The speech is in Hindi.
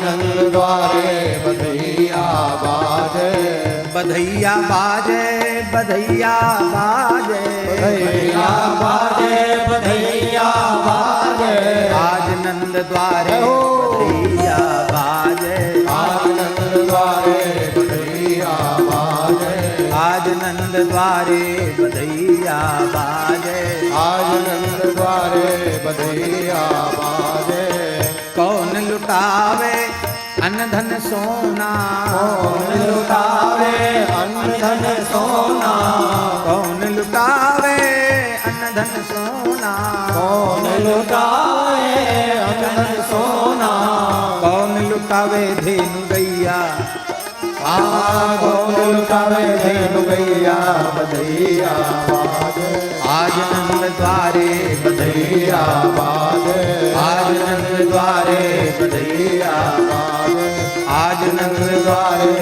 नंद द्वारे बधैया बाजे, बधैया बाजे, बधैया बाजे, बधैया बाजे, बधैया बाजे। आज नंद द्वारे बधैया बाजे, आज नंद द्वारे बधैया बाजे, आज नंद द्वारे बधैया बाजे, आज नंद द्वारे बधैया बाजे। कौन लुटावे अन्न धन सोना, कौन लुटावे अन्न धन सोना, कौन लुटावे अन्न धन सोना, कौन लुटावे अन्न धन सोना, कौन लुटावे धेनु गैया, कौन लुटावे धेनु गैया बधैया बाजे, आज नंद द्वारे बधैया बाजे, आज नंद द्वारे बधैया बाजे, आज नंद द्वारे